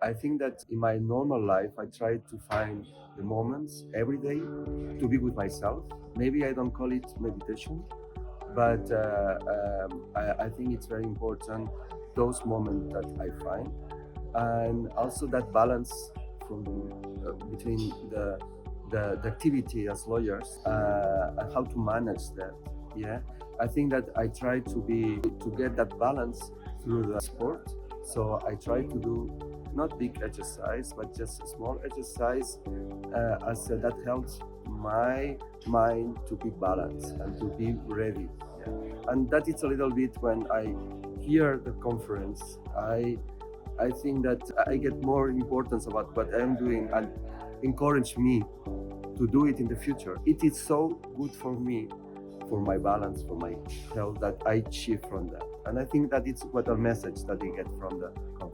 I think that in my normal life, I try to find the moments every day to be with myself. Maybe I don't call it meditation, but I think it's very important those moments that I find, and also that balance from between the activity as lawyers and how to manage that. Yeah, I think that I try to get that balance through the sport. So I try to do not big exercise, but just small exercise, as that helps my mind to be balanced and to be ready. Yeah. And that is a little bit when I hear the conference, I think that I get more importance about what I'm doing and encourage me to do it in the future. It is so good for me, for my balance, for my health, that I achieve from that. And I think that it's what a message that I get from the conference.